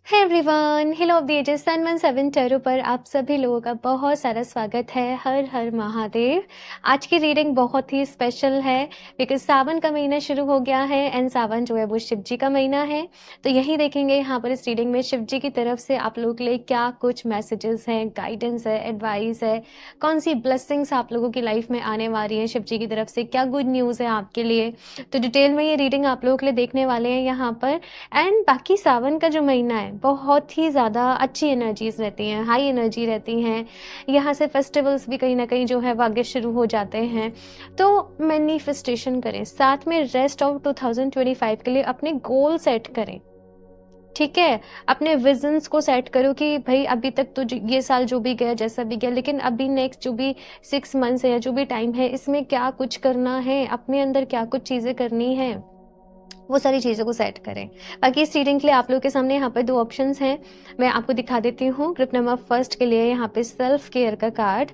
Hey everyone, hill of the ages sun 17 tarot पर आप सभी लोगों का बहुत सारा स्वागत है। हर हर महादेव। आज की रीडिंग बहुत ही स्पेशल है बिकॉज सावन का महीना शुरू हो गया है एंड सावन जो है वो शिव जी का महीना है। तो यही देखेंगे यहाँ पर इस रीडिंग में शिव जी की तरफ से आप लोगों के लिए क्या कुछ मैसेजेस हैं, गाइडेंस है, एडवाइस है, कौन सी ब्लेसिंग्स आप लोगों की लाइफ में आने वाली है शिव जी की तरफ से, क्या गुड न्यूज़ है आपके लिए। तो डिटेल में ये रीडिंग आप लोगों के लिए देखने वाले हैं यहाँ पर। एंड बाकी सावन का जो महीना है बहुत ही ज़्यादा अच्छी एनर्जीज रहती हैं, हाई एनर्जी रहती हैं। यहाँ से फेस्टिवल्स भी कहीं ना कहीं जो है वो आगे शुरू हो जाते हैं। तो मैनिफेस्टेशन करें, साथ में रेस्ट ऑफ 2025 के लिए अपने गोल सेट करें। ठीक है, अपने विजन्स को सेट करो कि भाई अभी तक तो ये साल जो भी गया जैसा भी गया, लेकिन अभी नेक्स्ट जो भी 6 मंथ्स है या जो भी टाइम है इसमें क्या कुछ करना है, अपने अंदर क्या कुछ चीज़ें करनी है, वो सारी चीज़ों को सेट करें। बाकी इस रीडिंग के लिए आप लोगों के सामने यहाँ पर 2 ऑप्शंस हैं, मैं आपको दिखा देती हूँ। ग्रुप नंबर फर्स्ट के लिए यहाँ पे सेल्फ केयर का कार्ड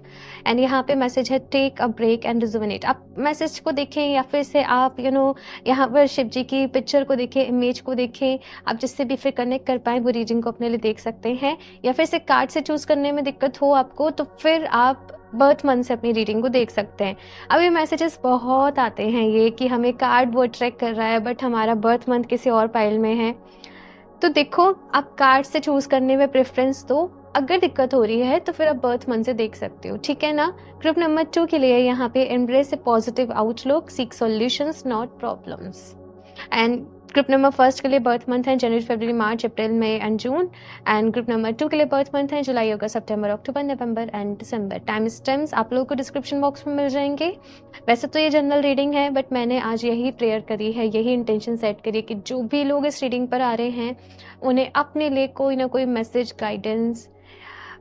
एंड यहाँ पे मैसेज है take a break and rejuvenate. आप मैसेज को देखें या फिर से आप यहाँ पर शिव जी की पिक्चर को देखें, इमेज को देखें, आप जिससे भी फिर कनेक्ट कर पाएँ वो रीडिंग को अपने लिए देख सकते हैं। या फिर से कार्ड से चूज़ करने में दिक्कत हो आपको तो फिर आप बर्थ मंथ से अपनी रीडिंग को देख सकते हैं। अभी मैसेजेस बहुत आते हैं ये कि हमें कार्ड वो ट्रैक कर रहा है बट हमारा बर्थ मंथ किसी और फाइल में है। तो देखो, आप कार्ड से चूज करने में प्रेफरेंस दो, अगर दिक्कत हो रही है तो फिर आप बर्थ मंथ से देख सकते हो, ठीक है ना। ग्रुप नंबर 2 के लिए यहाँ पे embrace a positive outlook, seek solutions not problems. And group number first के लिए बर्थ मंथ है जनवरी, फरवरी, मार्च, अप्रैल, मई एंड जून। एंड ग्रुप नंबर 2 के लिए बर्थ मंथ है जुलाई, अगस्त, सितंबर, अक्टूबर, नवंबर एंड दिसंबर। टाइम स्टेम्स आप लोगों को डिस्क्रिप्शन बॉक्स में मिल जाएंगे। वैसे तो ये जनरल रीडिंग है बट मैंने आज यही प्रेयर करी है, यही इंटेंशन सेट करी है कि जो भी लोग इस रीडिंग पर आ रहे हैं उन्हें अपने लिए कोई ना कोई मैसेज, गाइडेंस,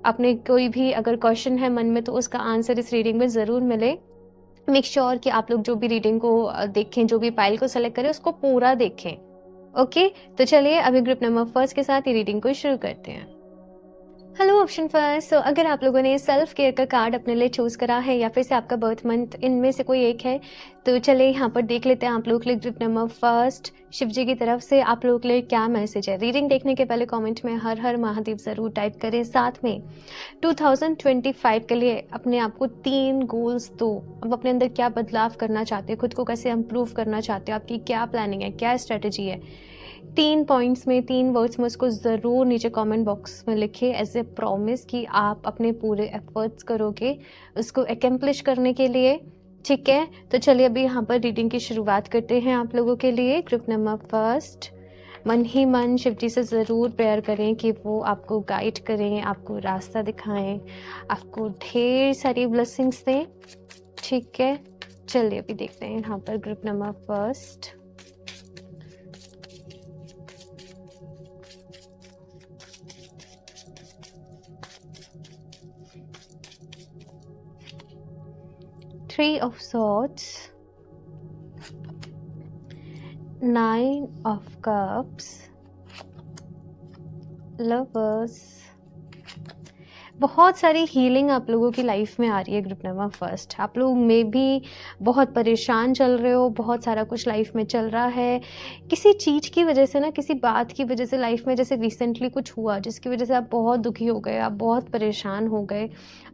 अपने कोई भी अगर क्वेश्चन है मन में तो उसका आंसर इस रीडिंग में ज़रूर मिले। मेक श्योर कि आप लोग जो भी रीडिंग को देखें, जो भी फाइल को सेलेक्ट करें उसको पूरा देखें। ओके, तो चलिए अभी ग्रुप नंबर फर्स्ट के साथ ये रीडिंग को शुरू करते हैं। Hello option first. सो अगर आप लोगों ने सेल्फ केयर का कार्ड अपने लिए चूज करा है या फिर से आपका बर्थ मंथ इनमें से कोई एक है तो चलिए यहाँ पर देख लेते हैं आप लोगों के लिए ग्रुप नंबर फर्स्ट शिव जी की तरफ से आप लोगों के लिए क्या मैसेज है। रीडिंग देखने के पहले कमेंट में हर हर महादेव ज़रूर टाइप करें। साथ में 2025 के लिए अपने आप को 3 गोल्स दो। अब अपने अंदर क्या बदलाव करना चाहते हो, खुद को कैसे इम्प्रूव करना चाहते हो, आपकी क्या प्लानिंग है, क्या स्ट्रेटजी है। 3 पॉइंट्स में, 3 वर्ड्स में उसको ज़रूर नीचे कमेंट बॉक्स में लिखिए एज ए प्रॉमिस कि आप अपने पूरे एफर्ट्स करोगे उसको एकम्प्लिश करने के लिए, ठीक है। तो चलिए अभी यहाँ पर रीडिंग की शुरुआत करते हैं आप लोगों के लिए। ग्रुप नंबर फर्स्ट, मन ही मन शिव जी से ज़रूर प्रेयर करें कि वो आपको गाइड करें, आपको रास्ता दिखाएं, आपको ढेर सारी ब्लेसिंग्स दें, ठीक है। चलिए अभी देखते हैं यहाँ पर group number first. Three of Swords, 9 of Cups, Lovers। बहुत सारी हीलिंग आप लोगों की लाइफ में आ रही है ग्रुप नंबर फर्स्ट। आप लोग में भी बहुत परेशान चल रहे हो, बहुत सारा कुछ लाइफ में चल रहा है, किसी चीज़ की वजह से ना, किसी बात की वजह से लाइफ में जैसे रिसेंटली कुछ हुआ जिसकी वजह से आप बहुत दुखी हो गए, आप बहुत परेशान हो गए।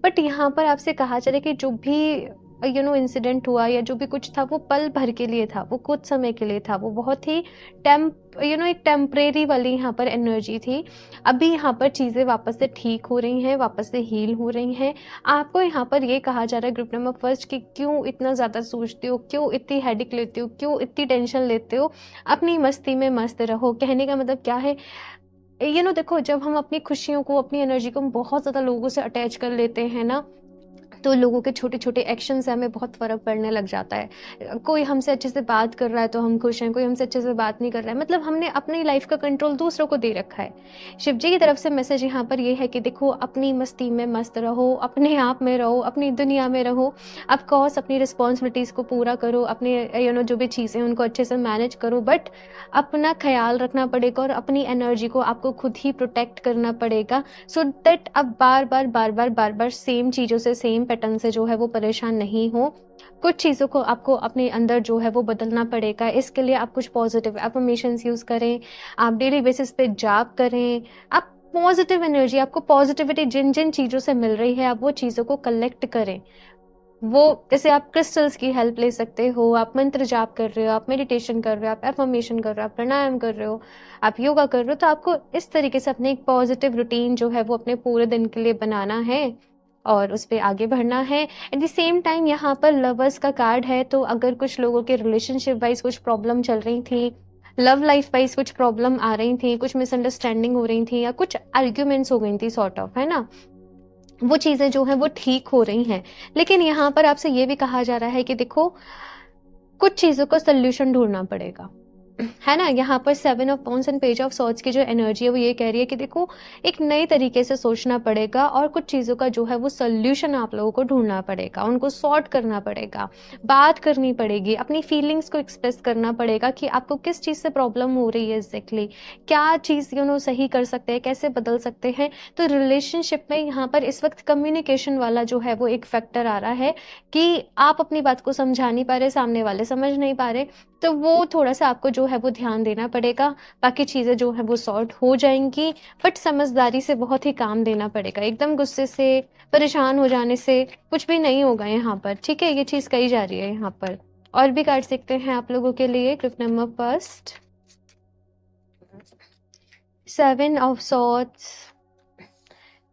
बट यहाँ पर आपसे कहा चले कि जो भी इंसिडेंट हुआ या जो भी कुछ था वो पल भर के लिए था, वो कुछ समय के लिए था, वो बहुत ही एक टेम्परेरी वाली यहाँ पर एनर्जी थी। अभी यहाँ पर चीज़ें वापस से ठीक हो रही हैं, वापस से हील हो रही हैं। आपको यहाँ पर ये कहा जा रहा है ग्रुप नंबर फर्स्ट कि क्यों इतना ज़्यादा सोचते हो, क्यों इतनी हेडेक लेते हो, क्यों इतनी टेंशन लेते हो, अपनी मस्ती में मस्त रहो। कहने का मतलब क्या है, देखो, जब हम अपनी खुशियों को, अपनी एनर्जी को बहुत ज़्यादा लोगों से अटैच कर लेते हैं ना, तो लोगों के छोटे छोटे एक्शन से हमें बहुत फ़र्क पड़ने लग जाता है। कोई हमसे अच्छे से बात कर रहा है तो हम खुश हैं, कोई हमसे अच्छे से बात नहीं कर रहा है, मतलब हमने अपनी लाइफ का कंट्रोल दूसरों को दे रखा है। शिव जी की तरफ से मैसेज यहाँ पर ये है कि देखो, अपनी मस्ती में मस्त रहो, अपने आप में रहो, अपनी दुनिया में रहो। ऑफकोर्स अपनी रिस्पॉन्सिबिलिटीज़ को पूरा करो, अपने जो भी चीज़ें उनको अच्छे से मैनेज करो, बट अपना ख्याल रखना पड़ेगा और अपनी एनर्जी को आपको खुद ही प्रोटेक्ट करना पड़ेगा सो दैट अब बार बार सेम चीज़ों से, सेम पैटर्न से जो है वो परेशान नहीं हो। कुछ चीज़ों को आपको अपने अंदर जो है वो बदलना पड़ेगा। इसके लिए आप कुछ पॉजिटिव अफर्मेशंस यूज़ करें, आप डेली बेसिस पे जाप करें, आप पॉजिटिव एनर्जी, आपको पॉजिटिविटी जिन जिन चीज़ों से मिल रही है आप वो चीज़ों को कलेक्ट करें। वो जैसे आप क्रिस्टल्स की हेल्प ले सकते हो, आप मंत्र जाप कर रहे हो, आप मेडिटेशन कर रहे हो, आप एफर्मेशन कर रहे हो, आप प्राणायाम कर रहे हो, आप योगा कर रहे हो, तो आपको इस तरीके से अपने एक पॉजिटिव रूटीन जो है वो अपने पूरे दिन के लिए बनाना है और उस पे आगे बढ़ना है। एट द सेम टाइम यहाँ पर लवर्स का कार्ड है, तो अगर कुछ लोगों के रिलेशनशिप वाइज कुछ प्रॉब्लम चल रही थी, लव लाइफ वाइज कुछ प्रॉब्लम आ रही थी, कुछ मिसअंडरस्टैंडिंग हो रही थी या कुछ आर्ग्यूमेंट्स हो गई थी सॉर्ट ऑफ, है ना, वो चीज़ें जो हैं वो ठीक हो रही हैं। लेकिन यहाँ पर आपसे ये भी कहा जा रहा है कि देखो, कुछ चीज़ों का सॉल्यूशन ढूँढना पड़ेगा, है ना? यहाँ पर 7 of wands and page of swords की जो एनर्जी है वो ये कह रही है कि देखो, एक नए तरीके से सोचना पड़ेगा और कुछ चीज़ों का जो है वो सॉल्यूशन आप लोगों को ढूँढना पड़ेगा, उनको सॉर्ट करना पड़ेगा, बात करनी पड़ेगी, अपनी फीलिंग्स को एक्सप्रेस करना पड़ेगा कि आपको किस चीज़ से प्रॉब्लम हो रही है एग्ज़ैक्टली, क्या चीज़ सही कर सकते हैं, कैसे बदल सकते हैं। तो रिलेशनशिप में यहाँ पर इस वक़्त कम्युनिकेशन वाला जो है वो एक फैक्टर आ रहा है कि आप अपनी बात को समझा नहीं पा रहे, सामने वाले समझ नहीं पा रहे, तो वो थोड़ा-सा आपको जो है वो ध्यान देना पड़ेगा। बाकी चीज़ें जो हैं वो सॉर्ट हो जाएँगी, बट समझदारी से बहुत ही काम देना पड़ेगा। एकदम गुस्से से, परेशान हो जाने से कुछ भी नहीं होगा यहाँ पर, ठीक है? ये चीज़ कही जा रही है यहाँ पर। और भी कार्ड देखते हैं आप लोगों के लिए। Group number first, 7 of swords,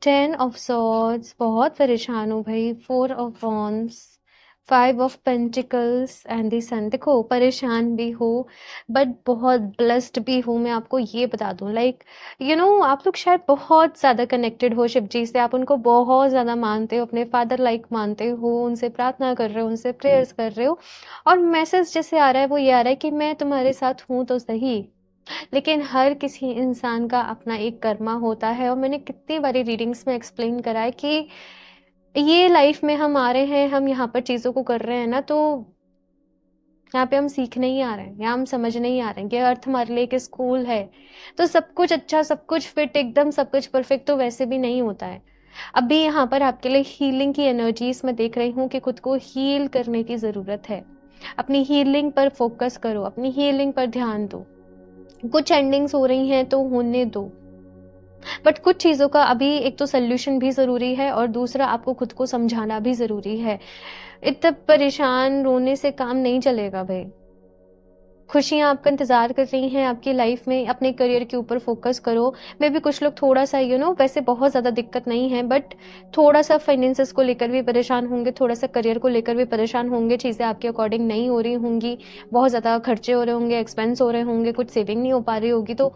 10 of swords, बहुत परेशान हूँ भई, 4 of wands, 5 of pentacles and the sun. देखो, परेशान भी हो बट बहुत ब्लेस्ड भी हूँ, मैं आपको ये बता दूँ। लाइक आप लोग शायद बहुत ज़्यादा कनेक्टेड हो शिव जी से, आप उनको बहुत ज़्यादा मानते हो, अपने फादर लाइक मानते हो, उनसे प्रार्थना कर रहे हो, उनसे प्रेयर्स कर रहे हो, और मैसेज जैसे आ रहा है वो ये आ रहा है कि मैं तुम्हारे साथ हूँ तो सही, लेकिन हर किसी इंसान का अपना एक कर्मा होता है। और मैंने कितनी बारी रीडिंग्स में एक्सप्लेन करा है कि ये लाइफ में हम आ रहे हैं, हम यहाँ पर चीज़ों को कर रहे हैं ना, तो यहाँ पे हम सीखने ही आ रहे हैं या हम समझने ही आ रहे हैं कि अर्थ हमारे लिए एक स्कूल है। तो सब कुछ अच्छा, सब कुछ फिट, एकदम सब कुछ परफेक्ट तो वैसे भी नहीं होता है। अभी यहाँ पर आपके लिए हीलिंग की एनर्जीज मैं देख रही हूँ कि खुद को हील करने की ज़रूरत है। अपनी हीलिंग पर फोकस करो, अपनी हीलिंग पर ध्यान दो। कुछ एंडिंग्स हो रही हैं तो होने दो, बट कुछ चीज़ों का अभी एक तो सोल्यूशन भी ज़रूरी है और दूसरा आपको खुद को समझाना भी ज़रूरी है। इतना परेशान रोने से काम नहीं चलेगा भाई। खुशियाँ आपका इंतज़ार कर रही हैं आपकी लाइफ में, अपने करियर के ऊपर फोकस करो। मे बी कुछ लोग थोड़ा-सा वैसे बहुत ज़्यादा दिक्कत नहीं है, बट थोड़ा-सा फाइनेंसेस को लेकर भी परेशान होंगे, थोड़ा-सा करियर को लेकर भी परेशान होंगे, चीज़ें आपके अकॉर्डिंग नहीं हो रही होंगी, बहुत ज़्यादा खर्चे हो रहे होंगे, एक्सपेंस हो रहे होंगे, कुछ सेविंग नहीं हो पा रही होगी, तो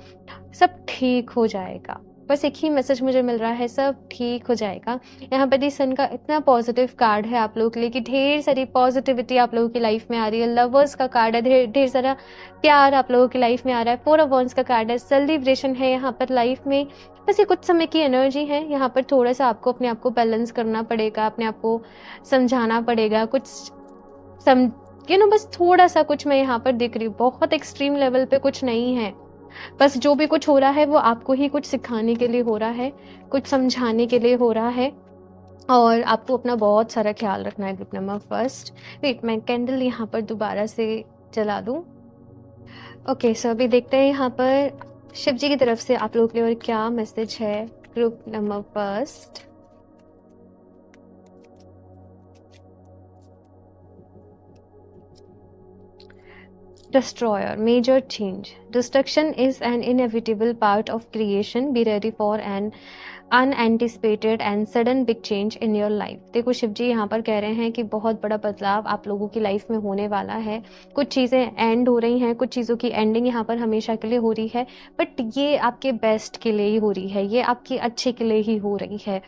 सब ठीक हो जाएगा। बस एक ही मैसेज मुझे मिल रहा है, सब ठीक हो जाएगा। यहाँ पे दी सन का इतना पॉजिटिव कार्ड है आप लोगों के लिए कि ढेर सारी पॉजिटिविटी आप लोगों की लाइफ में आ रही है। लवर्स का कार्ड है, ढेर सारा प्यार आप लोगों की लाइफ में आ रहा है। 4 ऑफ वांड्स का कार्ड है, सेलिब्रेशन है यहाँ पर लाइफ में। बस ये कुछ समय की एनर्जी है, यहाँ पर थोड़ा सा आपको अपने आप को बैलेंस करना पड़ेगा, अपने आप को समझाना पड़ेगा, कुछ सम बस थोड़ा सा कुछ मैं यहाँ पर दिख रही हूँ, बहुत एक्सट्रीम लेवल पे कुछ नहीं है। बस जो भी कुछ हो रहा है वो आपको ही कुछ सिखाने के लिए हो रहा है, कुछ समझाने के लिए हो रहा है, और आपको अपना बहुत सारा ख्याल रखना है। ग्रुप नंबर फर्स्ट, वेट मैं कैंडल यहाँ पर दोबारा से जला दूँ। ओके, सो अभी देखते हैं यहाँ पर शिव जी की तरफ से आप लोगों के लिए और क्या मैसेज है। Group number first, Destroyer, major change. Destruction is an inevitable part of creation. Be ready for an unanticipated and sudden big change in your life. देखो शिव जी यहाँ पर कह रहे हैं कि बहुत बड़ा बदलाव आप लोगों की लाइफ में होने वाला है। कुछ चीज़ें एंड हो रही हैं, कुछ चीज़ों की एंडिंग यहाँ पर हमेशा के लिए हो रही है, बट ये आपके बेस्ट के लिए ही हो रही है, ये आपके अच्छे के लिए ही हो रही है।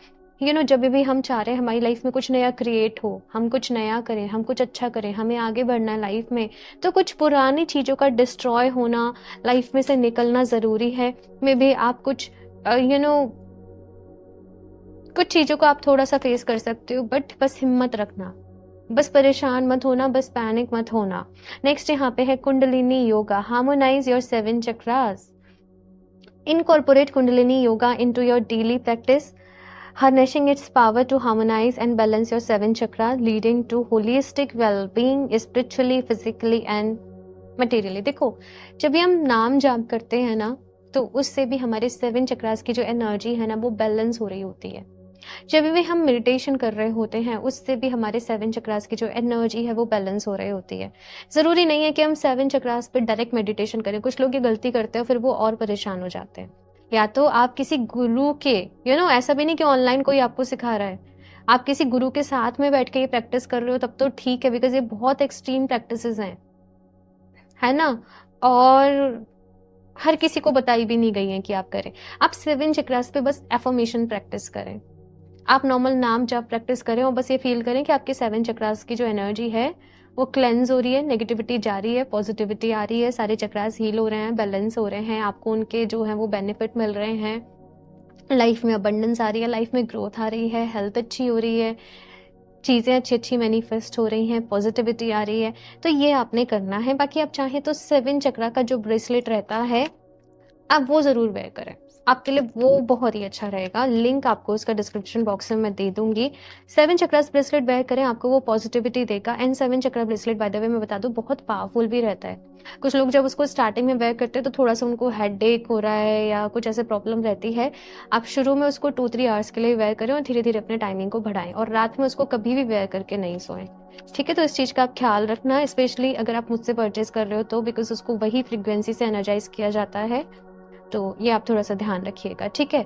जब भी हम चाह रहे हैं हमारी लाइफ में कुछ नया क्रिएट हो, हम कुछ नया करें, हम कुछ अच्छा करें, हमें आगे बढ़ना है लाइफ में, तो कुछ पुरानी चीज़ों का डिस्ट्रॉय होना, लाइफ में से निकलना ज़रूरी है। मे बी आप कुछ कुछ चीज़ों को आप थोड़ा सा फेस कर सकते हो, बट बस हिम्मत रखना, बस परेशान मत होना, बस पैनिक मत होना। नेक्स्ट यहाँ पे है kundalini yoga. Harmonise your 7 chakras, incorporate kundalini yoga into your daily practice harnessing its power to harmonize and balance your seven chakra, leading to holistic well-being spiritually, physically and materially। देखो, जब भी हम नाम जाप करते हैं ना, तो उससे भी हमारे सेवन चक्रास की जो एनर्जी है ना, वो बैलेंस हो रही होती है। जब भी हम मेडिटेशन कर रहे होते हैं, उससे भी हमारे सेवन चक्रास की जो एनर्जी है वो बैलेंस हो रही होती है। ज़रूरी नहीं है कि हम सेवन चक्रास पे डायरेक्ट मेडिटेशन करें। कुछ लोग ये गलती करते हैं, फिर वो और परेशान हो जाते हैं। या तो आप किसी गुरु के ऐसा भी नहीं कि ऑनलाइन कोई आपको सिखा रहा है, आप किसी गुरु के साथ में बैठ के ये प्रैक्टिस कर रहे हो, तब तो ठीक है, बिकॉज ये बहुत एक्सट्रीम प्रैक्टिसेस हैं, है ना। और हर किसी को बताई भी नहीं गई है कि आप करें। आप सेवन चक्रास पे बस एफर्मेशन प्रैक्टिस करें, आप नॉर्मल नाम जब प्रैक्टिस करें और बस ये फील करें कि आपके सेवन चक्रास की जो एनर्जी है वो क्लेंज हो रही है, नेगेटिविटी जा रही है, पॉजिटिविटी आ रही है, सारे चक्रास हील हो रहे हैं, बैलेंस हो रहे हैं, आपको उनके जो है वो बेनिफिट मिल रहे हैं, लाइफ में अबंडेंस आ रही है, लाइफ में ग्रोथ आ रही है, हेल्थ अच्छी हो रही है, चीज़ें अच्छी अच्छी मैनिफेस्ट हो रही हैं, पॉजिटिविटी आ रही है। तो ये आपने करना है। बाकी आप चाहें तो सेवन चक्रा का जो ब्रेसलेट रहता है, आप वो ज़रूर वेयर करें, आपके लिए वो बहुत ही अच्छा रहेगा। लिंक आपको उसका डिस्क्रिप्शन बॉक्स में मैं दे दूंगी। सेवन चक्रास ब्रेसलेट वेयर करें, आपको वो पॉजिटिविटी देगा। And seven chakra bracelet by the way मैं बता दूं, बहुत पावरफुल भी रहता है। कुछ लोग जब उसको स्टार्टिंग में वेयर करते हैं तो थोड़ा सा उनको हेडेक हो रहा है या कुछ ऐसे प्रॉब्लम रहती है, आप शुरू में उसको 2-3 आवर्स के लिए वेयर करें और धीरे धीरे अपने टाइमिंग को बढ़ाएं, और रात में उसको कभी भी वेयर करके नहीं सोएं। ठीक है, तो इस चीज़ का आप ख्याल रखना, स्पेशली अगर आप मुझसे परचेज कर रहे हो तो, बिकॉज उसको वही फ्रिक्वेंसी से एनर्जाइज किया जाता है। तो ये आप थोड़ा सा ध्यान रखिएगा, ठीक है।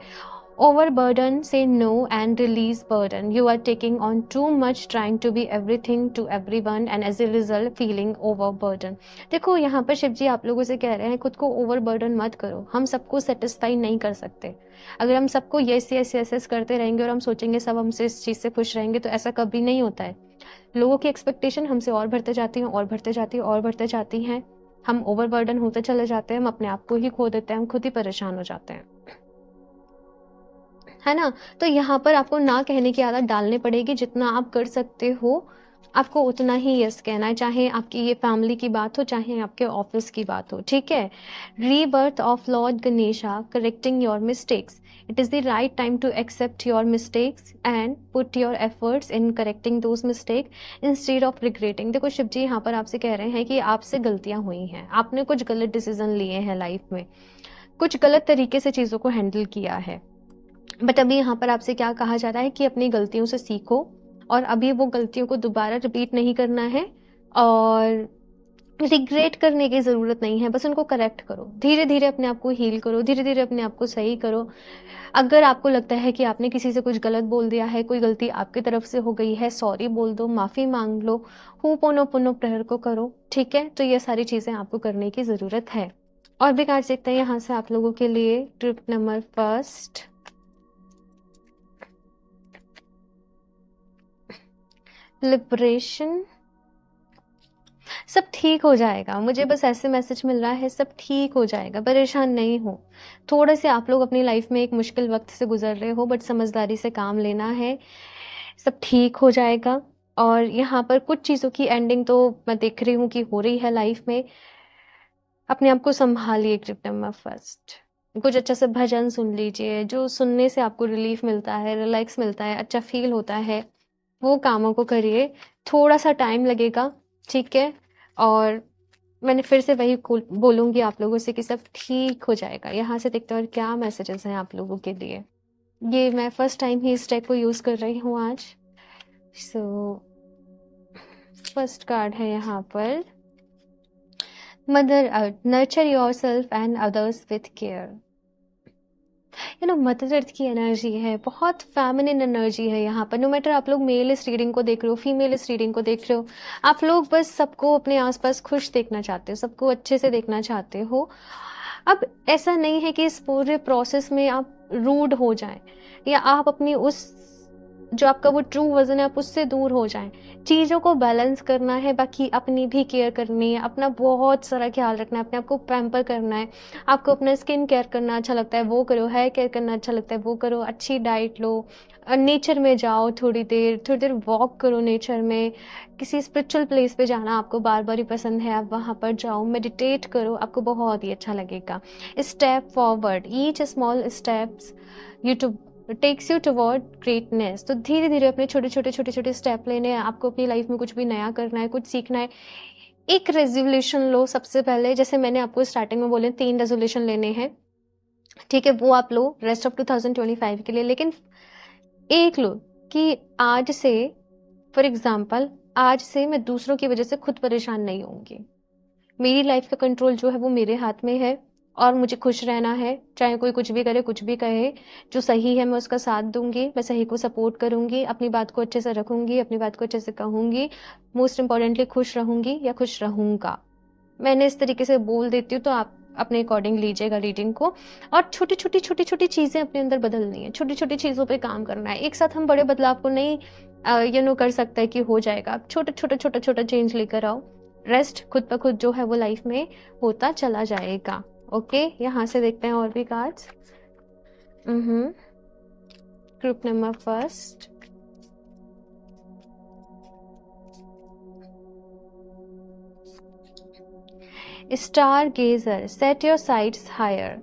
Overburden, say no and release burden. You are taking on too much, trying to be everything to everyone and as a result feeling overburden. देखो, यहाँ पर शिव जी आप लोगों से कह रहे हैं खुद को ओवरबर्डन मत करो। हम सबको सेटिस्फाई नहीं कर सकते। अगर हम सबको यस यस यस यस करते रहेंगे और हम सोचेंगे सब हमसे इस चीज़ से खुश रहेंगे, तो ऐसा कभी नहीं होता है। लोगों की एक्सपेक्टेशन हमसे और बढ़ते जाती हैं और बढ़ते जाती हैं और बढ़ते जाती हैं। हम ओवरबर्डन होते चले जाते हैं, हम अपने आप को ही खो देते हैं, हम खुद ही परेशान हो जाते हैं, है ना। तो यहाँ पर आपको ना कहने की आदत डालनी पड़ेगी। जितना आप कर सकते हो आपको उतना ही यस कहना है, चाहे आपकी ये फैमिली की बात हो, चाहे आपके ऑफिस की बात हो, ठीक है। Rebirth of Lord Ganesha, correcting your mistakes. It is the right time to accept your mistakes and put your efforts in correcting those mistake instead of regretting. देखो शिव जी यहाँ पर आपसे कह रहे हैं कि आपसे गलतियाँ हुई हैं, आपने कुछ गलत डिसीजन लिए हैं लाइफ में, कुछ गलत तरीके से चीज़ों को हैंडल किया है, बट अभी यहाँ पर आपसे क्या कहा जा रहा है कि अपनी गलतियों से सीखो और अभी वो गलतियों को दोबारा रिपीट नहीं करना है, और रिग्रेट करने की ज़रूरत नहीं है, बस उनको करेक्ट करो, धीरे धीरे अपने आप को हील करो, धीरे धीरे अपने आप को सही करो। अगर आपको लगता है कि आपने किसी से कुछ गलत बोल दिया है, कोई गलती आपकी तरफ से हो गई है, सॉरी बोल दो, माफ़ी मांग लो, होपोनोपोनो प्रेयर को करो, ठीक है। तो ये सारी चीज़ें आपको करने की ज़रूरत है। और भी कार्ड देखते हैं यहाँ से आप लोगों के लिए। Trip number first, liberation. सब ठीक हो जाएगा, मुझे बस ऐसे मैसेज मिल रहा है, सब ठीक हो जाएगा, परेशान नहीं हो। थोड़े से आप लोग अपनी लाइफ में एक मुश्किल वक्त से गुजर रहे हो, बट समझदारी से काम लेना है, सब ठीक हो जाएगा। और यहाँ पर कुछ चीज़ों की एंडिंग तो मैं देख रही हूँ कि हो रही है लाइफ में। अपने आप को संभालिए। ट्रिप नंबर फर्स्ट, कुछ अच्छा से भजन सुन लीजिए, जो सुनने से आपको रिलीफ मिलता है, रिलैक्स मिलता है, अच्छा फील होता है, वो कामों को करिए। थोड़ा सा टाइम लगेगा, ठीक है। और मैंने फिर से वही बोलूँगी आप लोगों से कि सब ठीक हो जाएगा। यहाँ से देखते हैं और क्या मैसेजेस हैं आप लोगों के लिए। ये मैं फर्स्ट टाइम ही इस डेक को यूज़ कर रही हूँ आज। सो फर्स्ट कार्ड है यहाँ पर, mother earth, nurture yourself and others with care. Mother earth की एनर्जी है, बहुत फेमिनिन एनर्जी है यहाँ पर। नो मैटर आप लोग मेल इस रीडिंग को देख रहे हो, फीमेल इस रीडिंग को देख रहे हो, आप लोग बस सबको अपने आसपास खुश देखना चाहते हो, सबको अच्छे से देखना चाहते हो। अब ऐसा नहीं है कि इस पूरे प्रोसेस में आप रूड हो जाएं या आप अपनी उस जो आपका वो ट्रू वर्जन है आप उससे दूर हो जाएं। चीज़ों को बैलेंस करना है, बाकी अपनी भी केयर करनी है, अपना बहुत सारा ख्याल रखना है, अपने आप को पैम्पर करना है। आपको अपना स्किन केयर करना अच्छा लगता है वो करो, हेयर केयर करना अच्छा लगता है वो करो, अच्छी डाइट लो, नेचर में जाओ, थोड़ी देर वॉक करो नेचर में, किसी स्पिरिचुअल प्लेस पे जाना आपको बार बार ही पसंद है, आप वहाँ पर जाओ, मेडिटेट करो, आपको बहुत ही अच्छा लगेगा। Step forward, each small steps you to takes you toward greatness. तो धीरे धीरे अपने छोटे छोटे छोटे छोटे स्टेप लेने हैं। आपको अपनी लाइफ में कुछ भी नया करना है, कुछ सीखना है। एक रेजोल्यूशन लो सबसे पहले, जैसे मैंने आपको स्टार्टिंग में बोले 3 रेजोल्यूशन लेने हैं, ठीक है, वो आप लो रेस्ट ऑफ 2025 के लिए। लेकिन एक लो कि आज से, फॉर एग्जाम्पल, आज से मैं दूसरों की वजह से खुद परेशान नहीं होंगी। मेरी लाइफ का कंट्रोल जो है वो मेरे हाथ में है और मुझे खुश रहना है, चाहे कोई कुछ भी करे, कुछ भी कहे। जो सही है मैं उसका साथ दूंगी, मैं सही को सपोर्ट करूंगी, अपनी बात को अच्छे से रखूंगी, अपनी बात को अच्छे से कहूंगी, मोस्ट इंपॉर्टेंटली खुश रहूंगी या खुश रहूंगा। मैंने इस तरीके से बोल देती हूँ, तो आप अपने अकॉर्डिंग लीजिएगा रीडिंग को। और छोटी छोटी छोटी छोटी चीज़ें अपने अंदर बदलनी है, छोटी छोटी चीज़ों पे काम करना है। एक साथ हम बड़े बदलाव को नहीं कर सकते हैं कि हो जाएगा। आप छोटा छोटा छोटा छोटा चेंज लेकर आओ। रेस्ट खुद ब खुद जो है वो लाइफ में होता चला जाएगा। ओके, यहाँ से देखते हैं और भी cards. Group number first, star gazer, set your sights higher.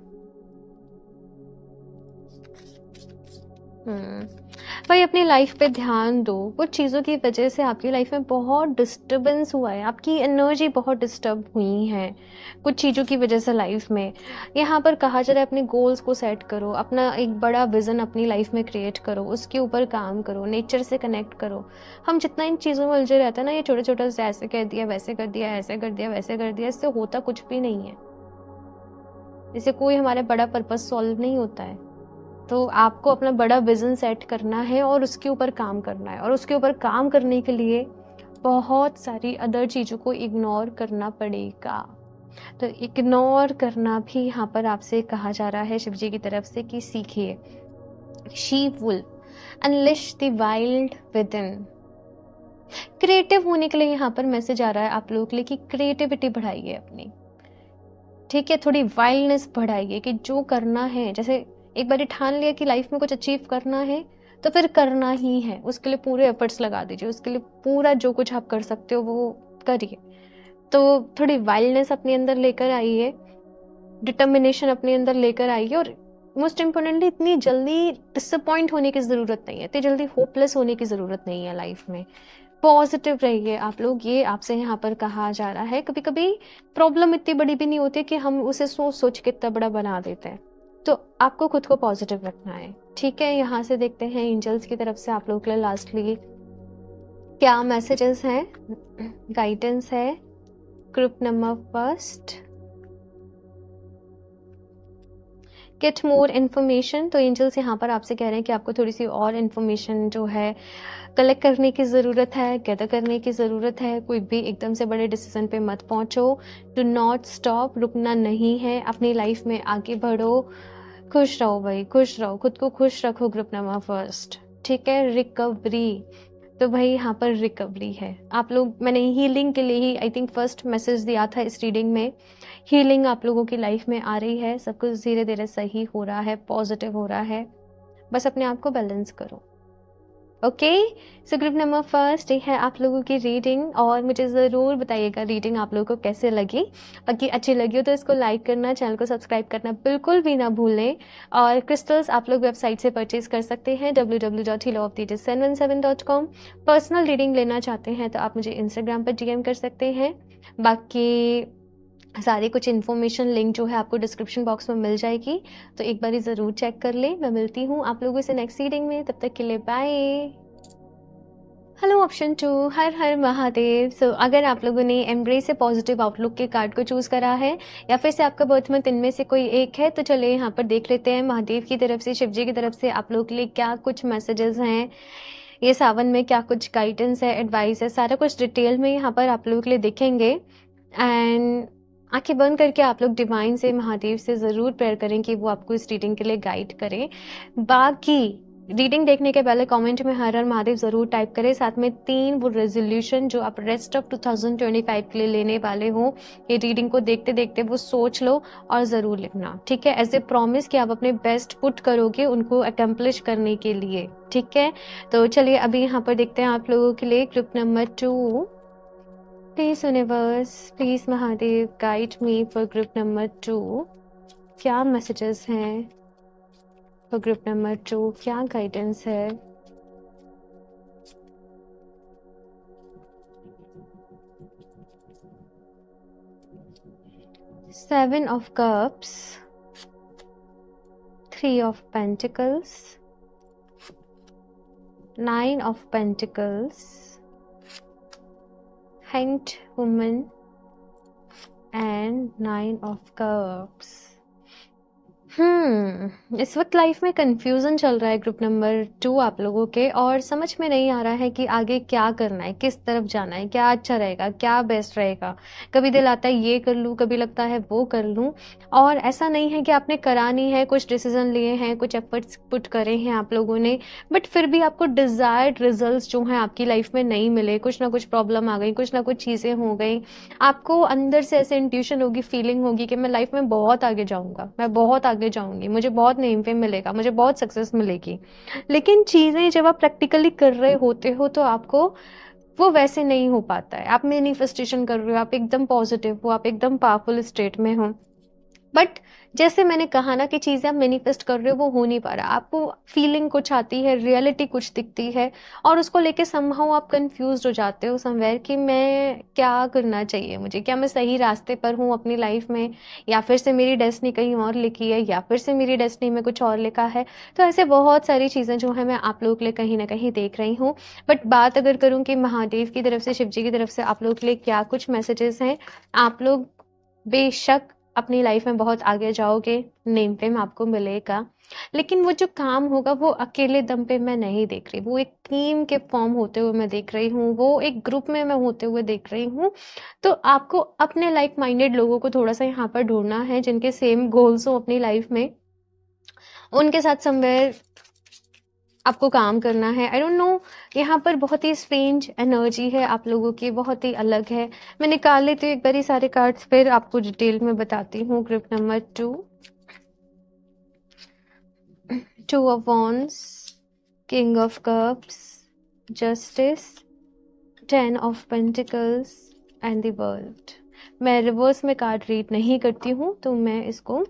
भाई अपनी लाइफ पे ध्यान दो। कुछ चीज़ों की वजह से आपकी लाइफ में बहुत डिस्टर्बेंस हुआ है, आपकी एनर्जी बहुत डिस्टर्ब हुई है कुछ चीज़ों की वजह से लाइफ में। यहाँ पर कहा जा रहा है अपने गोल्स को सेट करो, अपना एक बड़ा विजन अपनी लाइफ में क्रिएट करो, उसके ऊपर काम करो, नेचर से कनेक्ट करो। हम जितना इन चीज़ों में उलझे रहते हैं ना, ये छोटे छोटे से ऐसे कह दिया, वैसे कर दिया, ऐसे कर दिया, वैसे कर दिया, इससे होता कुछ भी नहीं है। इससे कोई हमारा बड़ा पर्पस सॉल्व नहीं होता है। तो आपको अपना बड़ा विजन सेट करना है और उसके ऊपर काम करना है। और उसके ऊपर काम करने के लिए बहुत सारी अदर चीज़ों को इग्नोर करना पड़ेगा। तो इग्नोर करना भी यहाँ पर आपसे कहा जा रहा है शिव जी की तरफ से कि सीखिए। She wolf unleash the wild within. Creative होने के लिए यहाँ पर मैसेज आ रहा है आप लोगों के लिए कि क्रिएटिविटी बढ़ाइए अपनी, ठीक है, थोड़ी वाइल्डनेस बढ़ाइए कि जो करना है, जैसे एक बार ठान लिया कि लाइफ में कुछ अचीव करना है तो फिर करना ही है, उसके लिए पूरे एफर्ट्स लगा दीजिए, उसके लिए पूरा जो कुछ आप कर सकते हो वो करिए। तो थोड़ी वाइल्डनेस अपने अंदर लेकर आइए, डिटर्मिनेशन अपने अंदर लेकर आइए। और मोस्ट इम्पोर्टेंटली इतनी जल्दी डिसअपॉइंट होने की ज़रूरत नहीं है, इतनी जल्दी होपलेस होने की ज़रूरत नहीं है लाइफ में। पॉजिटिव रहिए आप लोग, ये आपसे यहाँ पर कहा जा रहा है। कभी कभी प्रॉब्लम इतनी बड़ी भी नहीं होती कि हम उसे सोच सोच के इतना बड़ा बना देते हैं। तो आपको खुद को पॉजिटिव रखना है, ठीक है। यहाँ से देखते हैं एंजल्स की तरफ से आप लोगों के लिए लास्टली क्या मैसेजेस हैं, गाइडेंस है। Group number first, get more information. तो एंजल्स यहाँ पर आपसे कह रहे हैं कि आपको थोड़ी सी और इन्फॉर्मेशन जो है कलेक्ट करने की ज़रूरत है, गैदर करने की ज़रूरत है। कोई भी एकदम से बड़े डिसीजन पे मत पहुँचो। डू नॉट स्टॉप, रुकना नहीं है, अपनी लाइफ में आगे बढ़ो, खुश रहो भाई, खुश रहो, खुद को खुश रखो। ग्रुप नंबर फर्स्ट, ठीक है। रिकवरी, तो भाई यहाँ पर रिकवरी है। आप लोग, मैंने हीलिंग के लिए ही आई थिंक फर्स्ट मैसेज दिया था इस रीडिंग में। हीलिंग आप लोगों की लाइफ में आ रही है, सब कुछ धीरे धीरे सही हो रहा है, पॉजिटिव हो रहा है। बस अपने आप को बैलेंस करो। Okay, so group number first ये है आप लोगों की रीडिंग। और मुझे ज़रूर बताइएगा रीडिंग आप लोगों को कैसे लगी। बाकी अच्छी लगी हो तो इसको लाइक करना, चैनल को सब्सक्राइब करना बिल्कुल भी ना भूलें। और क्रिस्टल्स आप लोग वेबसाइट से परचेज कर सकते हैं www.healoftheages717.com। पर्सनल रीडिंग लेना चाहते हैं तो आप मुझे इंस्टाग्राम पर डीएम कर सकते हैं। बाकी सारी कुछ इन्फॉर्मेशन लिंक जो है आपको डिस्क्रिप्शन बॉक्स में मिल जाएगी, तो एक बार ज़रूर चेक कर लें। मैं मिलती हूँ आप लोगों से नेक्स्ट रीडिंग में, तब तक के लिए बाय। हेलो ऑप्शन 2, हर हर महादेव। सो अगर आप लोगों ने एम्ब्रेस से पॉजिटिव आउटलुक के कार्ड को चूज़ करा है या फिर से आपका बर्थ मंथ इनमें से कोई एक है, तो चलिए यहाँ पर देख लेते हैं महादेव की तरफ से, शिव जी की तरफ से आप लोगों के लिए क्या कुछ मैसेजेस हैं, ये सावन में क्या कुछ गाइडेंस है, एडवाइस है, सारा कुछ डिटेल में यहाँ पर आप लोगों के लिए देखेंगे। एंड आंखें बंद करके आप लोग डिवाइन से, महादेव से ज़रूर प्रेयर करें कि वो आपको इस रीडिंग के लिए गाइड करें। बाकी रीडिंग देखने के पहले कमेंट में हर हर महादेव ज़रूर टाइप करें, साथ में 3 वो रेजोल्यूशन जो आप रेस्ट ऑफ 2025 के लिए लेने वाले हो, ये रीडिंग को देखते देखते वो सोच लो और ज़रूर लिखना, ठीक है। एज ए प्रॉमिस कि आप अपने बेस्ट पुट करोगे उनको अकम्प्लिश करने के लिए, ठीक है। तो चलिए अभी यहाँ पर देखते हैं आप लोगों के लिए group number 2। Please universe, please Mahadev guide me for group number 2। क्या मैसेजेस हैं? फॉर ग्रुप नंबर 2 क्या गाइडेंस है? Seven of cups, three of pentacles, nine of pentacles, hanged woman and nine of cups. इस वक्त लाइफ में confusion चल रहा है ग्रुप नंबर 2 आप लोगों के, और समझ में नहीं आ रहा है कि आगे क्या करना है, किस तरफ जाना है, क्या अच्छा रहेगा, क्या बेस्ट रहेगा। कभी दिल आता है ये कर लूँ, कभी लगता है वो कर लूँ। और ऐसा नहीं है कि आपने करा नहीं है, कुछ डिसीजन लिए हैं, कुछ एफर्ट्स पुट करे हैं आप लोगों ने, बट फिर भी आपको डिजायर्ड रिजल्ट्स जो हैं आपकी लाइफ में नहीं मिले। कुछ ना कुछ प्रॉब्लम आ गई, कुछ ना कुछ चीज़ें हो गई। आपको अंदर से ऐसे इंट्यूशन होगी, फीलिंग होगी कि मैं लाइफ में बहुत आगे जाऊंगा, मैं बहुत आगे जाऊंगी, मुझे बहुत नेम फेम मिलेगा, मुझे बहुत सक्सेस मिलेगी। लेकिन चीज़ें जब आप प्रैक्टिकली कर रहे होते हो तो आपको वो वैसे नहीं हो पाता है। आप मैनिफेस्टेशन कर रहे हो, आप एकदम पॉजिटिव हो, आप एकदम पावरफुल स्टेट में हो, बट जैसे मैंने कहा ना कि चीज़ें आप मैनिफेस्ट कर रहे हो वो हो नहीं पा रहा। आपको फीलिंग कुछ आती है, रियलिटी कुछ दिखती है, और उसको लेके समहाउ आप कंफ्यूज्ड हो जाते हो समवेयर कि मैं क्या करना चाहिए मुझे, क्या मैं सही रास्ते पर हूँ अपनी लाइफ में, या फिर से मेरी डेस्टिनी कहीं और लिखी है, या फिर से मेरी डेस्टिनी में कुछ और लिखा है। तो ऐसे बहुत सारी चीज़ें जो है मैं आप लोगों के लिए कहीं ना कहीं देख रही हूँ। बट बात अगर करूँ कि महादेव की तरफ से, शिव जी की तरफ से आप लोगों के लिए क्या कुछ मैसेजेस हैं, आप लोग बेशक अपनी लाइफ में बहुत आगे जाओगे, नेम फेम आपको मिलेगा, लेकिन वो जो काम होगा वो अकेले दम पे मैं नहीं देख रही, वो एक टीम के फॉर्म होते हुए मैं देख रही हूँ, वो एक ग्रुप में मैं होते हुए देख रही हूँ। तो आपको अपने लाइक माइंडेड लोगों को थोड़ा सा यहाँ पर ढूंढना है, जिनके सेम गोल्स हो अपनी लाइफ में, उनके साथ समवेयर आपको काम करना है। आई डोंट नो, यहाँ पर बहुत ही स्ट्रेंज एनर्जी है आप लोगों की, बहुत ही अलग है। मैं निकाल लेती हूँ एक बारी सारे कार्ड्स, फिर आपको डिटेल में बताती हूँ। Group number 2, 2 of wands, king of cups, justice, 10 of pentacles and the world. मैं रिवर्स में कार्ड रीड नहीं करती हूँ, तो मैं इसको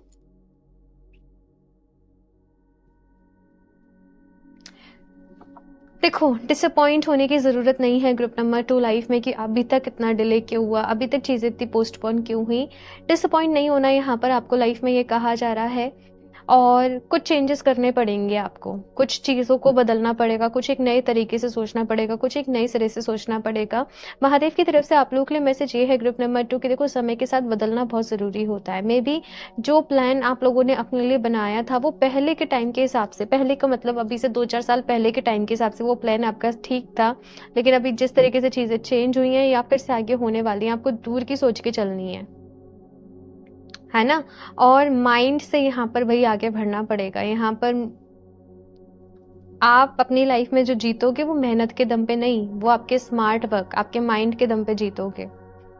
देखो, डिसअपॉइंट होने की ज़रूरत नहीं है ग्रुप नंबर 2 लाइफ में कि अभी तक इतना डिले क्यों हुआ, अभी तक चीज़ें इतनी पोस्टपोन क्यों हुई। डिसअपॉइंट नहीं होना, यहाँ पर आपको लाइफ में ये कहा जा रहा है, और कुछ चेंजेस करने पड़ेंगे आपको, कुछ चीज़ों को बदलना पड़ेगा, कुछ एक नए तरीके से सोचना पड़ेगा, कुछ एक नए सिरे से सोचना पड़ेगा। महादेव की तरफ से आप लोगों के लिए मैसेज ये है ग्रुप नंबर 2 कि देखो, समय के साथ बदलना बहुत ज़रूरी होता है। मे बी जो प्लान आप लोगों ने अपने लिए बनाया था वो पहले के टाइम के हिसाब से, पहले का मतलब अभी से 2-4 साल पहले के टाइम के हिसाब से वो प्लान आपका ठीक था, लेकिन अभी जिस तरीके से चीज़ें चेंज हुई हैं या फिर से आगे होने वाली हैं, आपको दूर की सोच के चलनी है ना। और माइंड से यहाँ पर भाई आगे बढ़ना पड़ेगा। यहाँ पर आप अपनी लाइफ में जो जीतोगे वो मेहनत के दम पे नहीं, वो आपके स्मार्ट वर्क, आपके माइंड के दम पे जीतोगे।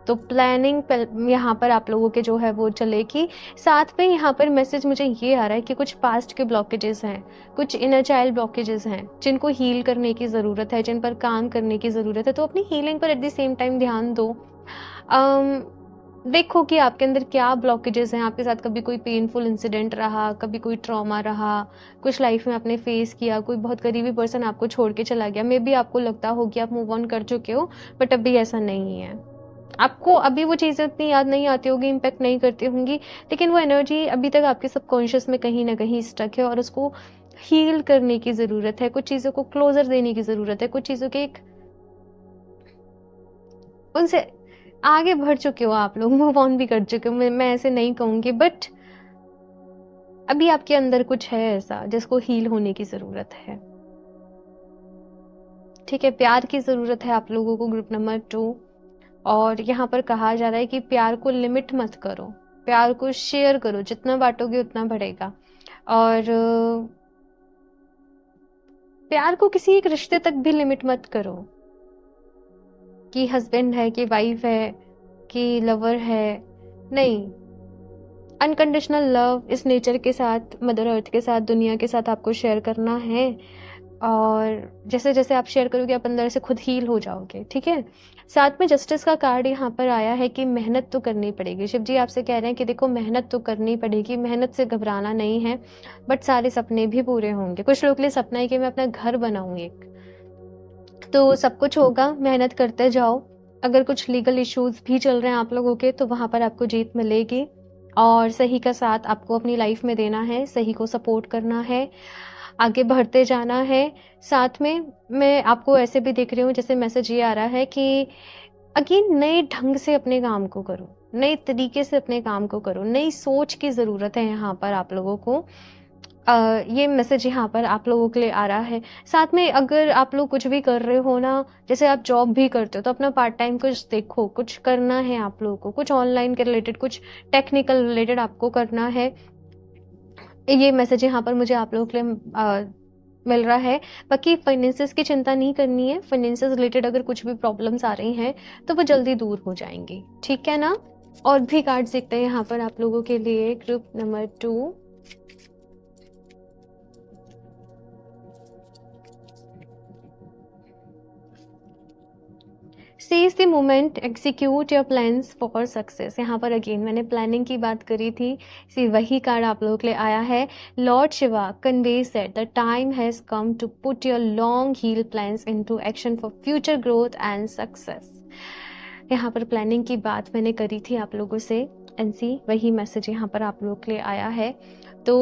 तो प्लानिंग यहाँ पर आप लोगों के जो है वो चलेगी। साथ में यहाँ पर मैसेज मुझे ये आ रहा है कि कुछ पास्ट के ब्लॉकेजेस हैं, कुछ इनर चाइल्ड ब्लॉकेजेस हैं, जिनको हील करने की ज़रूरत है, जिन पर काम करने की ज़रूरत है। तो अपनी हीलिंग पर एट द सेम टाइम ध्यान दो। देखो कि आपके अंदर क्या ब्लॉकेजेस हैं। आपके साथ कभी कोई पेनफुल इंसिडेंट रहा, कभी कोई ट्रॉमा रहा, कुछ लाइफ में आपने फेस किया, कोई बहुत करीबी पर्सन आपको छोड़ के चला गया, मे बी आपको लगता हो कि आप मूव ऑन कर चुके हो, बट अभी ऐसा नहीं है। आपको अभी वो चीज़ें उतनी याद नहीं आती होगी, इम्पैक्ट नहीं करती होंगी, लेकिन वो एनर्जी अभी तक आपके सबकॉन्शियस में कहीं ना कहीं स्टक है, और उसको हील करने की ज़रूरत है। कुछ चीज़ों को क्लोजर देने की ज़रूरत है, कुछ चीज़ों के एक उनसे आगे बढ़ चुके हो आप लोग, मूव ऑन भी कर चुके हो। मैं ऐसे नहीं कहूँगी, बट अभी आपके अंदर कुछ है ऐसा जिसको हील होने की ज़रूरत है। ठीक है, प्यार की ज़रूरत है आप लोगों को ग्रुप नंबर 2। और यहाँ पर कहा जा रहा है कि प्यार को लिमिट मत करो, प्यार को शेयर करो, जितना बांटोगे उतना बढ़ेगा। और प्यार को किसी एक रिश्ते तक भी लिमिट मत करो कि हस्बैंड है, कि वाइफ है, कि लवर है। नहीं, अनकंडीशनल लव इस नेचर के साथ, मदर अर्थ के साथ, दुनिया के साथ आपको शेयर करना है। और जैसे जैसे आप शेयर करोगे आप अंदर से खुद हील हो जाओगे, ठीक है। साथ में जस्टिस का कार्ड यहाँ पर आया है कि मेहनत तो करनी पड़ेगी। शिव जी आपसे कह रहे हैं कि देखो मेहनत तो करनी पड़ेगी, मेहनत से घबराना नहीं है, बट सारे सपने भी पूरे होंगे। कुछ लोग के लिए सपना है कि मैं अपना घर बनाऊंगी, तो सब कुछ होगा, मेहनत करते जाओ। अगर कुछ लीगल इश्यूज भी चल रहे हैं आप लोगों के, तो वहां पर आपको जीत मिलेगी। और सही का साथ आपको अपनी लाइफ में देना है, सही को सपोर्ट करना है, आगे बढ़ते जाना है। साथ में मैं आपको ऐसे भी देख रही हूँ, जैसे मैसेज ये आ रहा है कि अगेन नए ढंग से अपने काम को करो, नए तरीके से अपने काम को करो, नई सोच की ज़रूरत है यहाँ पर आप लोगों को। ये मैसेज यहाँ पर आप लोगों के लिए आ रहा है। साथ में अगर आप लोग कुछ भी कर रहे हो ना, जैसे आप जॉब भी करते हो, तो अपना पार्ट टाइम कुछ देखो, कुछ करना है आप लोगों को, कुछ ऑनलाइन के रिलेटेड, कुछ टेक्निकल रिलेटेड आपको करना है। ये मैसेज यहाँ पर मुझे आप लोगों के लिए मिल रहा है। बाकी फाइनेंसेस की चिंता नहीं करनी है, फाइनेंसेस रिलेटेड अगर कुछ भी प्रॉब्लम्स आ रही हैं तो वो जल्दी दूर हो जाएंगी, ठीक है ना। और भी कार्ड्स देखते हैं यहाँ पर आप लोगों के लिए। Group number 2, seize the moment, execute your plans for success. यहाँ पर अगेन मैंने प्लानिंग की बात करी थी, सी वही कार्ड आप लोगों के लिए आया है। Lord Shiva conveys that the time has come to put your long held plans into action for future growth and success. यहाँ पर प्लानिंग की बात मैंने करी थी आप लोगों से, एंड सी वही मैसेज यहाँ पर आप लोगों के लिए आया है। तो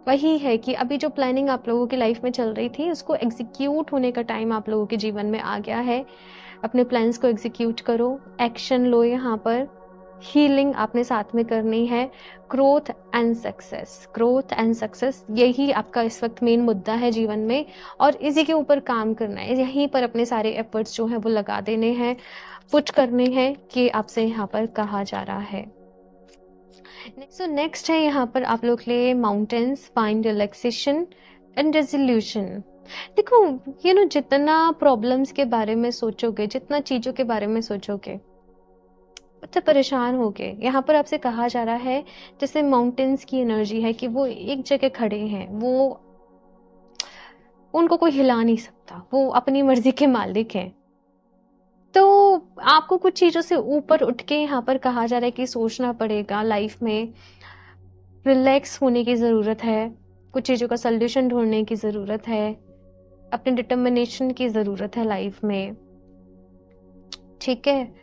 वही है कि अभी जो प्लानिंग आप लोगों की लाइफ में चल रही थी, उसको एग्जीक्यूट होने का टाइम आप लोगों के जीवन में आ गया है। अपने प्लान्स को एग्जीक्यूट करो, एक्शन लो। यहाँ पर हीलिंग आपने साथ में करनी है। Growth and success, growth and success, यही आपका इस वक्त मेन मुद्दा है जीवन में, और इसी के ऊपर काम करना है। यहीं पर अपने सारे एफर्ट्स जो हैं वो लगा देने हैं, पुट करने हैं, कि आपसे यहाँ पर कहा जा रहा है। सो नेक्स्ट है यहाँ पर आप लोग के लिए mountains, find relaxation and resolution. देखो जितना प्रॉब्लम्स के बारे में सोचोगे, जितना चीज़ों के बारे में सोचोगे, उतने परेशान होगे। यहाँ पर आपसे कहा जा रहा है जैसे माउंटेन्स की एनर्जी है कि वो एक जगह खड़े हैं, वो उनको कोई हिला नहीं सकता, वो अपनी मर्जी के मालिक हैं। तो आपको कुछ चीज़ों से ऊपर उठ के यहाँ पर कहा जा रहा है कि सोचना पड़ेगा। लाइफ में रिलैक्स होने की ज़रूरत है, कुछ चीज़ों का सल्यूशन ढूंढने की ज़रूरत है, अपने डिटर्मिनेशन की ज़रूरत है लाइफ में, ठीक है।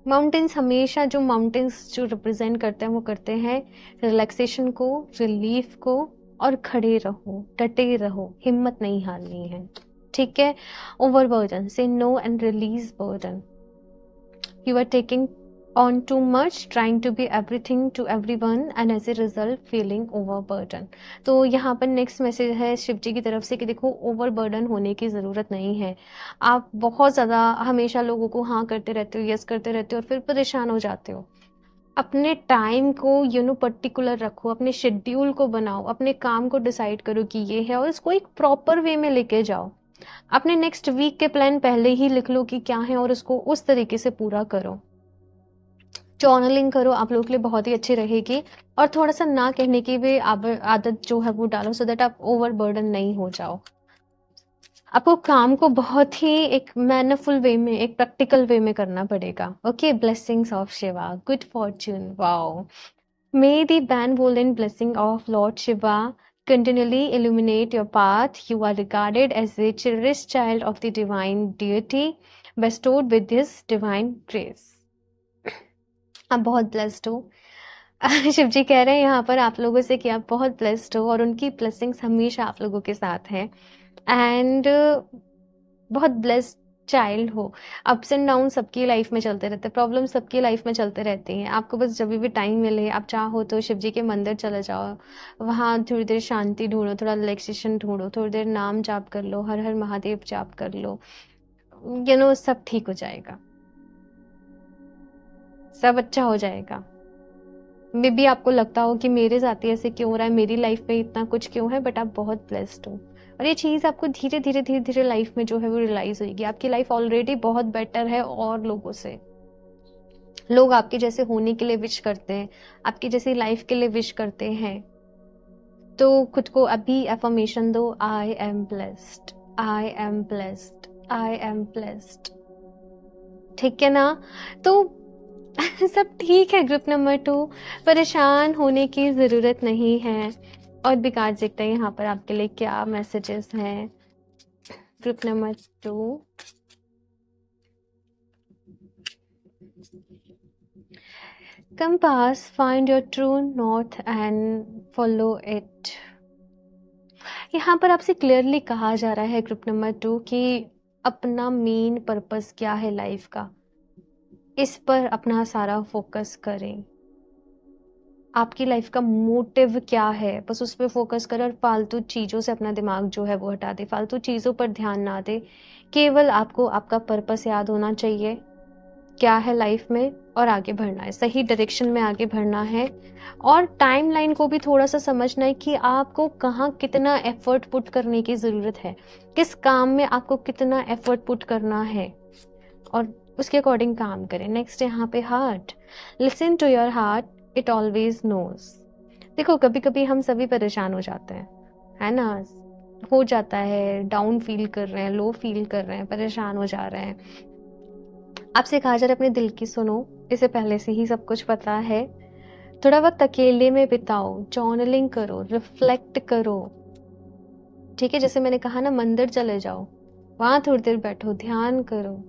माउंटेन्स हमेशा, जो माउंटेन्स जो रिप्रेजेंट करते हैं वो करते हैं रिलैक्सेशन को, रिलीफ को, और खड़े रहो, डटे रहो, हिम्मत नहीं हारनी है, ठीक है। Overburden, say no and release burden. You are taking on too much, trying to be everything to everyone, and as a result feeling overburden। तो यहाँ पर नेक्स्ट मैसेज है शिव जी की तरफ से कि देखो ओवरबर्डन होने की ज़रूरत नहीं है। आप बहुत ज़्यादा हमेशा लोगों को हाँ करते रहते हो, यस करते रहते हो, और फिर परेशान हो जाते हो। अपने टाइम को पर्टिकुलर रखो, अपने शेड्यूल को बनाओ, अपने काम को डिसाइड करो कि ये है, और इसको एक प्रॉपर वे में लेके जाओ। अपने नेक्स्ट वीक के प्लान पहले ही लिख लो कि क्या है, और उसको उस तरीके से पूरा करो। जर्नलिंग करो, आप लोगों के लिए बहुत ही अच्छी रहेगी। और थोड़ा सा ना कहने की भी आदत जो है वो डालो, सो दैट आप ओवरबर्डन नहीं हो जाओ। आपको काम को बहुत ही एक मैनरफुल वे में, एक प्रैक्टिकल वे में करना पड़ेगा। Okay, blessings of Shiva, good Fortune, wow. May the benevolent blessing of Lord Shiva continually illuminate your path. You are regarded as a cherished child of the divine deity, bestowed with his divine grace. आप बहुत blessed हो। शिव जी कह रहे हैं यहाँ पर आप लोगों से कि आप बहुत ब्लेस्ड हो, और उनकी ब्लेसिंग्स हमेशा आप लोगों के साथ हैं, एंड बहुत ब्लेस्ड चाइल्ड हो। अप्स एंड डाउन सबकी लाइफ में चलते रहते हैं, प्रॉब्लम सबकी लाइफ में चलते रहती हैं। आपको बस जब भी टाइम मिले, आप चाहो तो शिव जी के मंदिर चले जाओ, वहाँ थोड़ी देर शांति ढूंढो, थोड़ा रिलैक्सेशन ढूंढो, थोड़ी देर नाम जाप कर लो, हर हर महादेव जाप कर लो, सब ठीक हो जाएगा, सब अच्छा हो जाएगा। मे बी आपको लगता हो कि मेरे साथ ही ऐसे क्यों हो रहा है, मेरी लाइफ में इतना कुछ क्यों है, बट आप बहुत ब्लेस्ड हो, और ये चीज़ आपको धीरे धीरे धीरे धीरे लाइफ में जो है वो रियलाइज होगी। आपकी लाइफ ऑलरेडी बहुत बेटर है और लोगों से। लोग आपके जैसे होने के लिए विश करते हैं, आपकी जैसी लाइफ के लिए विश करते हैं, तो खुद को अभी अफर्मेशन दो, I am blessed, I am blessed, I am blessed. ठीक है ना? तो सब ठीक है ग्रुप नंबर 2, परेशान होने की ज़रूरत नहीं है। और भी कार्ड देखते हैं यहाँ पर आपके लिए क्या मैसेजेस हैं। Group number 2, compass, find your true north and follow it. यहाँ पर आपसे क्लियरली कहा जा रहा है ग्रुप नंबर 2 कि अपना मेन पर्पस क्या है लाइफ का, इस पर अपना सारा फोकस करें। आपकी लाइफ का मोटिव क्या है, बस उस पर फोकस करें और फालतू चीज़ों से अपना दिमाग जो है वो हटा दे, फालतू चीज़ों पर ध्यान ना दे। केवल आपको आपका पर्पस याद होना चाहिए, क्या है लाइफ में, और आगे बढ़ना है, सही डायरेक्शन में आगे बढ़ना है। और टाइमलाइन को भी थोड़ा सा समझना है कि आपको कहाँ कितना एफर्ट पुट करने की ज़रूरत है, किस काम में आपको कितना एफर्ट पुट करना है, और उसके अकॉर्डिंग काम करें। नेक्स्ट यहाँ पे heart, listen to your heart, it always knows. देखो कभी कभी हम सभी परेशान हो जाते हैं, है ना, हो जाता है, डाउन फील कर रहे हैं, लो फील कर रहे हैं, परेशान हो जा रहे हैं। आपसे कहा जा रहा है अपने दिल की सुनो, इसे पहले से ही सब कुछ पता है। थोड़ा वक्त अकेले में बिताओ, जर्नलिंग करो, रिफ्लेक्ट करो। ठीक है, जैसे मैंने कहा ना, मंदिर चले जाओ, वहां थोड़ी देर बैठो, ध्यान करो।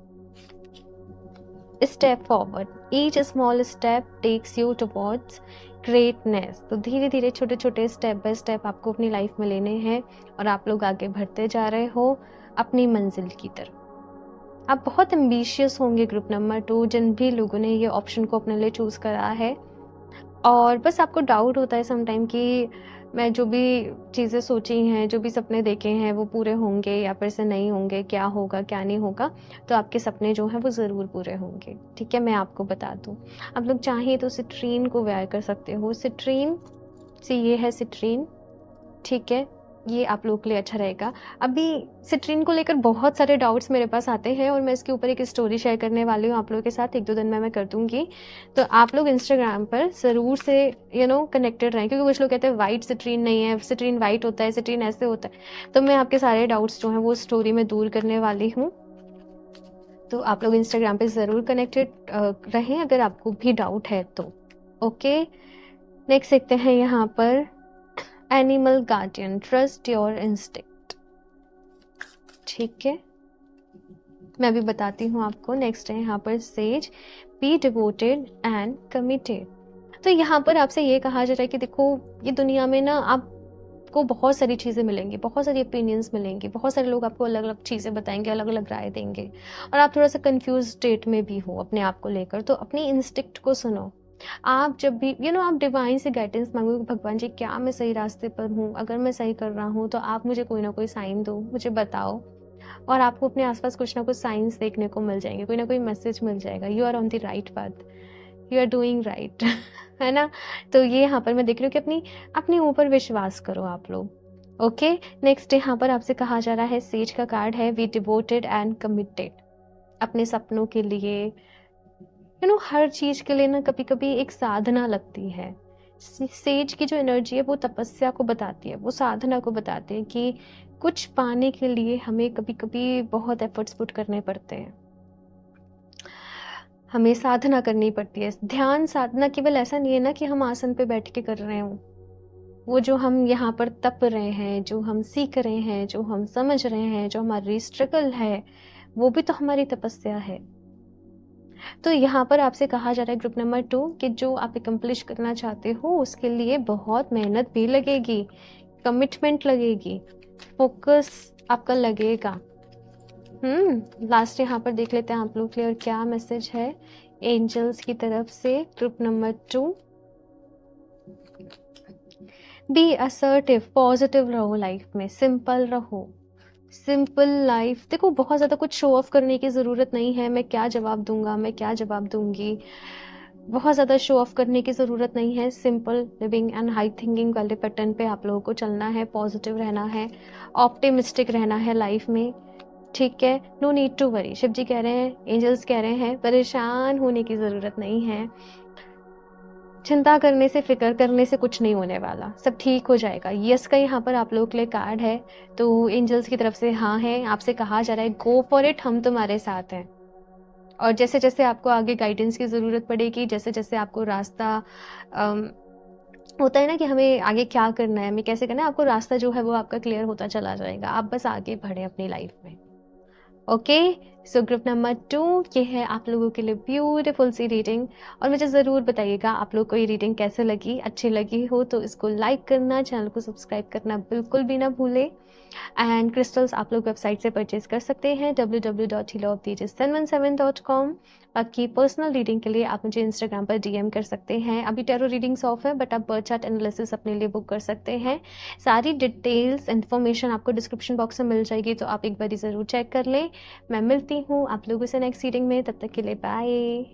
Step forward, each small step takes you towards greatness. तो धीरे धीरे छोटे छोटे स्टेप बाय स्टेप आपको अपनी लाइफ में लेने हैं और आप लोग आगे बढ़ते जा रहे हो अपनी मंजिल की तरफ। आप बहुत एम्बिशियस होंगे ग्रुप नंबर 2, जिन भी लोगों ने ये ऑप्शन को अपने लिए चूज करा है। और बस आपको डाउट होता है समटाइम कि मैं जो भी चीज़ें सोची हैं, जो भी सपने देखे हैं, वो पूरे होंगे या फिर से नहीं होंगे, क्या होगा क्या नहीं होगा। तो आपके सपने जो हैं वो ज़रूर पूरे होंगे। ठीक है, मैं आपको बता दूँ, आप लोग चाहें तो सिट्रीन को वेयर कर सकते हो। सिट्रीन से ये है सिट्रीन, ठीक है, ये आप लोग के लिए अच्छा रहेगा। अभी सिट्रीन को लेकर बहुत सारे डाउट्स मेरे पास आते हैं और मैं इसके ऊपर एक स्टोरी शेयर करने वाली हूँ आप लोगों के साथ, 1-2 दिन में मैं कर दूंगी। तो आप लोग इंस्टाग्राम पर ज़रूर से कनेक्टेड रहें, क्योंकि कुछ लोग कहते हैं वाइट सिट्रीन नहीं है, सिट्रीन वाइट होता है, सिट्रीन ऐसे होता है। तो मैं आपके सारे डाउट्स जो हैं वो स्टोरी में दूर करने वाली हूँ। तो आप लोग इंस्टाग्राम पे ज़रूर कनेक्टेड रहें अगर आपको भी डाउट है तो। ओके, नेक्स्ट देखते हैं यहाँ पर animal guardian, trust your instinct. ठीक है, मैं भी बताती हूँ आपको। नेक्स्ट है यहाँ पर says, be devoted and committed. तो यहाँ पर आपसे ये कहा जा रहा है कि देखो, ये दुनिया में ना आपको बहुत सारी चीज़ें मिलेंगी, बहुत सारी ओपिनियंस मिलेंगी, बहुत सारे लोग आपको अलग अलग चीज़ें बताएंगे, अलग अलग राय देंगे, और आप थोड़ा सा कंफ्यूज स्टेट में भी हो अपने आप को लेकर। तो अपनी इंस्टिंक्ट को सुनो। आप जब भी आप डिवाइन से गाइडेंस मांगो, भगवान जी क्या मैं सही रास्ते पर हूँ, अगर मैं सही कर रहा हूँ तो आप मुझे कोई ना कोई साइन दो, मुझे बताओ। और आपको अपने आसपास कुछ ना कुछ साइंस देखने को मिल जाएंगे, कोई ना कोई मैसेज मिल जाएगा, you are on the right path, you are doing right. है ना? तो ये यहाँ पर मैं देख रही हूँ कि अपने ऊपर विश्वास करो आप लोग। ओके, नेक्स्ट यहाँ पर आपसे कहा जा रहा है, सेज का कार्ड है, वी डिवोटेड एंड कमिटेड। अपने सपनों के लिए हर चीज के लिए ना कभी कभी एक साधना लगती है। सेज की जो एनर्जी है वो तपस्या को बताती है, वो साधना को बताती है कि कुछ पाने के लिए हमें कभी कभी बहुत एफर्ट्स पुट करने पड़ते हैं, हमें साधना करनी पड़ती है। ध्यान साधना केवल ऐसा नहीं है ना कि हम आसन पे बैठ के कर रहे हो। वो जो हम यहाँ पर तप रहे हैं, जो हम सीख रहे हैं, जो हम समझ रहे हैं, जो हमारी स्ट्रगल है, वो भी तो हमारी तपस्या है। तो यहाँ पर आपसे कहा जा रहा है ग्रुप नंबर 2 कि जो आप एकम्प्लिश करना चाहते हो उसके लिए बहुत मेहनत भी लगेगी, कमिटमेंट लगेगी, फोकस आपका लगेगा। लास्ट यहाँ पर देख लेते हैं आप लोग के लिए और क्या मैसेज है एंजल्स की तरफ से। Group number 2, be assertive, positive रहो लाइफ में, सिंपल रहो, सिंपल लाइफ। देखो बहुत ज़्यादा कुछ शो ऑफ करने की ज़रूरत नहीं है, मैं क्या जवाब दूंगा, मैं क्या जवाब दूंगी, बहुत ज़्यादा शो ऑफ करने की ज़रूरत नहीं है। Simple living and high thinking वाले पैटर्न पे आप लोगों को चलना है, पॉजिटिव रहना है, ऑप्टिमिस्टिक रहना है लाइफ में। ठीक है, no need to worry. Shiv ji कह रहे हैं, एंजल्स कह रहे हैं, परेशान होने की ज़रूरत नहीं है। चिंता करने से, फ़िक्र करने से कुछ नहीं होने वाला, सब ठीक हो जाएगा। यस का यहाँ पर आप लोगों के लिए कार्ड है, तो एंजल्स की तरफ से हाँ है, आपसे कहा जा रहा है गो फॉर इट, हम तुम्हारे साथ हैं। और जैसे-जैसे आपको आगे गाइडेंस की ज़रूरत पड़ेगी, जैसे-जैसे आपको रास्ता अम, होता है ना कि हमें आगे क्या करना है, हमें कैसे करना है, आपको रास्ता जो है वो आपका क्लियर होता चला जाएगा। आप बस आगे बढ़ें अपनी लाइफ़ में। ओके, सो ग्रुप नंबर 2 ये है आप लोगों के लिए ब्यूटीफुल सी रीडिंग। और मुझे ज़रूर बताइएगा आप लोग को ये रीडिंग कैसे लगी, अच्छी लगी हो तो इसको लाइक करना, चैनल को सब्सक्राइब करना बिल्कुल भी ना भूलें। एंड क्रिस्टल्स आप लोग वेबसाइट से परचेज कर सकते हैं www.healooftheages717.com। बाकी पर्सनल रीडिंग के लिए आप मुझे इंस्टाग्राम पर डीएम कर सकते हैं। अभी टैरो रीडिंग्स ऑफ है, बट आप बर्थ चार्ट एनालिसिस अपने लिए बुक कर सकते हैं। सारी डिटेल्स इन्फॉर्मेशन आपको डिस्क्रिप्शन बॉक्स में मिल जाएगी, तो आप एक बार ज़रूर चेक कर लें। मैं मिलती हूँ आप लोगों से नेक्स्ट रीडिंग में, तब तक के लिए बाय।